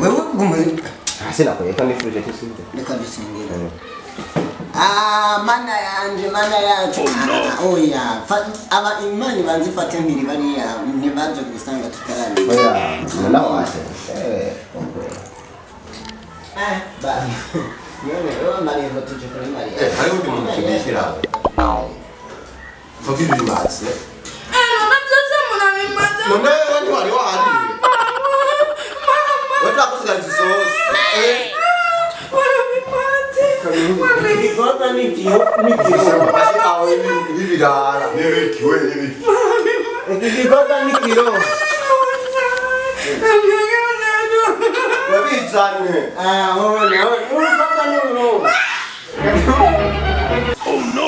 wewe gumu sina kwa yeka nifuje tisinde reka dusengere mana yanje mana yacu oya aba imani banzifate mbiri bariya ntibaje gusanga tutarani oya na wase ba yo mari ngo tuje kuri mari hari undi muntu kibishira Fakiri bimatse nona byose munabimbaza none wari wahandi wata kusiganza isosi Igota nikiyo basi aho ibi birara Niwe kiwe nibi. igota nikiyo wabizane ona urufata nuno Oh no.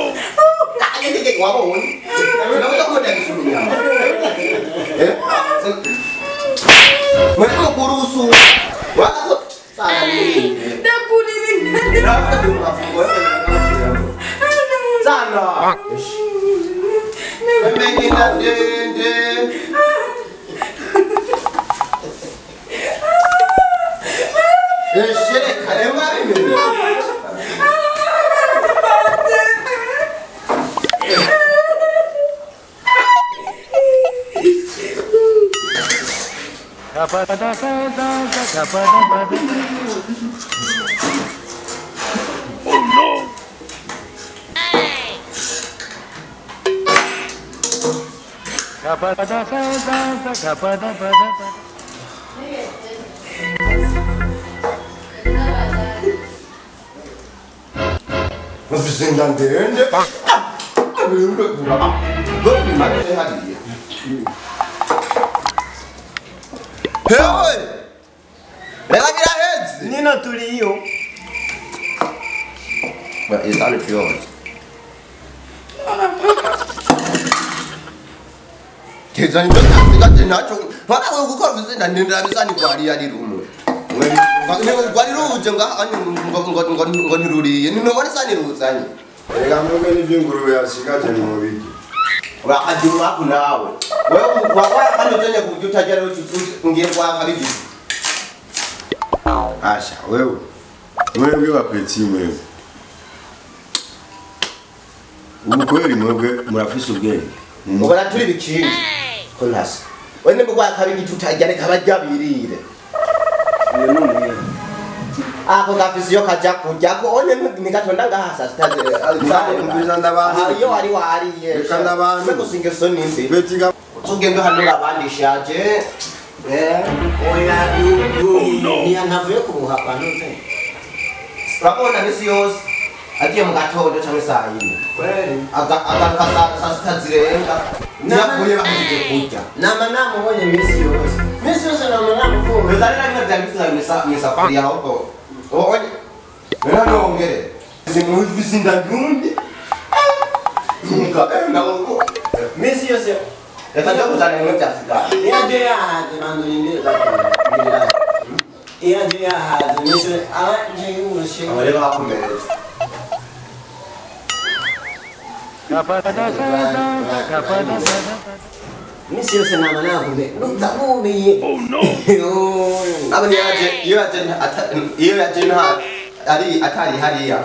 ngeke kwaboni nabona ko ndakisubinya Mereka kurusu wako sana ni sana memengina dende shere karema mimi Oh no. Was bist denn dann der Ende? Wirklich, Mann, der hat die. Hey! Rega vira redes! nino tuliyo But it's not yours. Kezani ndo katika nacho. Faka ukukora kuzenda ndenda bisani kwari yari rumu. Ngwe kwari ruje ngani ruri. Ni no sani ruzani. Rega mwe n'ivingurube yashikaje mu biki. Wakajuma kunawe. Wewe wakwa kano tenya kujutajara ngiye kwa kabiji. Asha wewe. Mwebwe bapeti mwewe. Ubu kweli mwebwe murafise ubwenge. Ubona turi bikindi. Konasi. Wene bwo kabiji tutajare kabajabirire. iyo none Ako gafisi yo kaja kujya ko one nigatonda ngahasa sitazere. Kumviriza ndabandi. Iyo wari wariye. Reka ndabandi. Seko singeso nimbi. Betiga Tugende hano abandi shaje. oya niya nkavuye kubuhapa ntuze Urabona misi yose agiye mu gatondo cyangwa saa yine. kweli Agaruka saa sita zirenga. Nyakuye bahije kujya. nama namubonye misi yose nama namubonye Bezari na ngati ndabisa misafari yaho ko. Oye. Nena nongere. Zimu bisinda ndundi. Nika nawo. misi yose Reka ndio kuzana ngwe cyafika. yaje yahaze bantu nindira yaje yahaze misi abanje urushe Abareba bakomereza. misi yose nama navuze nzabumiye Oh no. Abani iyo yaje nta atari hariya.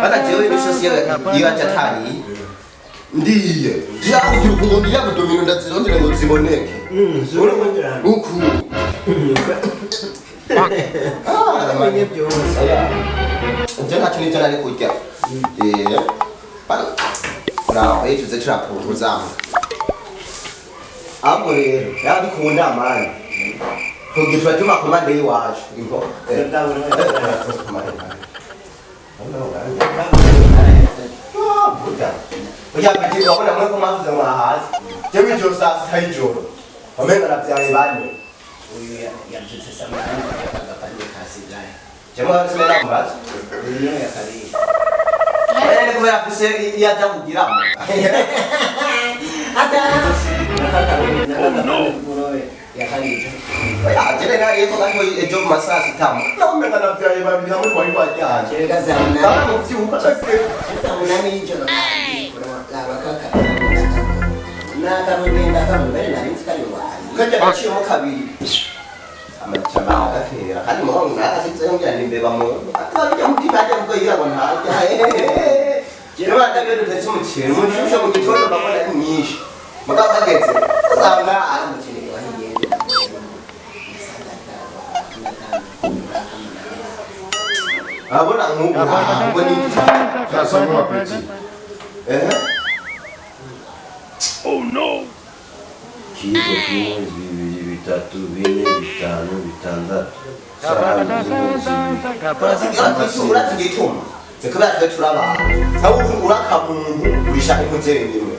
Bagajewe bishose iyo yaje atari. Ndiye. Yakugira ukuntu yabudomino ndazirondera ngo ziboneke. Uku. Namenye byose Nje nta kintu cyane kurya. Naho ejo turapuruza. Abo rero yabikunda amani. Kugira tuma kumande iwaje. Ingo. Oya biti wabona mwe kumavuze mwahazi. Jewe jo saa sita y'ijoro. Omega navyare bane. uyu yabyutse samani agapande kasigaye Jewe arasimera mbaza. uyu yakariye Ene kubera afise yaja kugiramo. yakariye Oya jere nari yeko kanyo ejo masaa sitamo. Omega navyare babiri hamwe kwari kwajyanje. kereka zamuna Ndabona muvyibuka cyase. zamuna n'ijoro abakaka nakarugenda kamubere narinzi kari wakari kajya gaciyemo kabiri amacama agatera kandi muhungu nakasitseho ngira nimbeba mu atajya mutima ajya ngo yirabo ntajya kera batabe dutetse umuceri mu shusho mu gitondo bakora ari myinshi mugabo hageze usanga ari umuceri wahiye abona nk'ubu ni sasa mu apeti Oh no! Kigo kimwe bibiri bitatu bine bitanu bitandatu urati gituma ekaba twe turaba aho urakamuntu urishaka imuzere nyimwe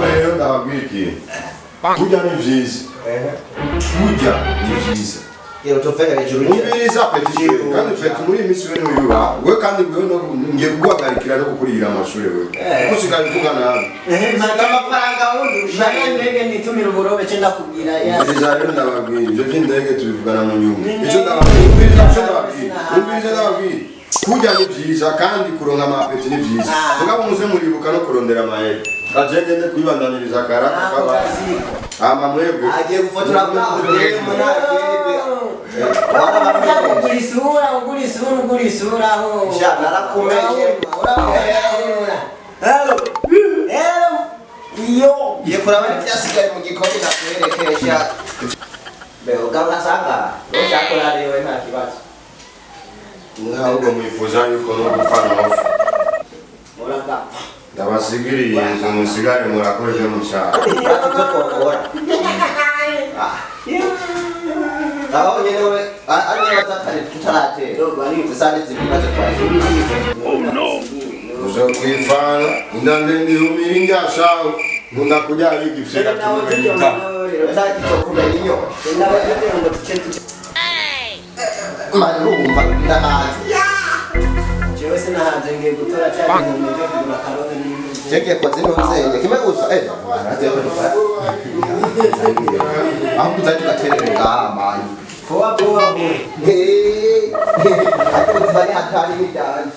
rero ndababwiye kurya ni vyiza kurya ni vyiza yero tofera hejuru umviriza apeti kandi peti muri imisi we n'uyuba we kandi we no ngiye kuguhagarikira no gukurira amashuri we kusigaye kuvuga nabi amafaranga wundi ushaka ndege nitumira uburobe cyenda kubwira ya umviriza rero ndababwiye ibyo by'indege tubivugana mu nyungu icyo ndababwiye umviriza ndababwiye kurya ni vyiza kandi kuronka amapeti ni vyiza mugabo muze muribuka no kurondera amahera kajengene kwibandaniriza karaka kaba ama mwebwe agiye gufotora bwaho ugura isura ho shana rakumeje hello iyo ye kuraba ibyasigaye mu gikoni nakwerekesha beo gabla sanga ushakora rero nta kibazo ahubwo mwifuza yuko no gufana amafu muraga ndabasigiriye inzu musigare murakoze mushaka aho nyewe ari bazakare tutarate tusanditse ibibazo twaje Oh no! uzo kwifana indande humira ingashaho nkunda kurya igifyera tumubita ndakitokunda inyo ndabaje ngo tucete marumva ndahazi jewe sinahanze ngiye gutora cyane mu mujyo kugura karobe n'ibindi cheke kwa zino nzenye kime gusa araze ko aho kuzati gaterere ngama poa poa boy ati bari hatari ni dance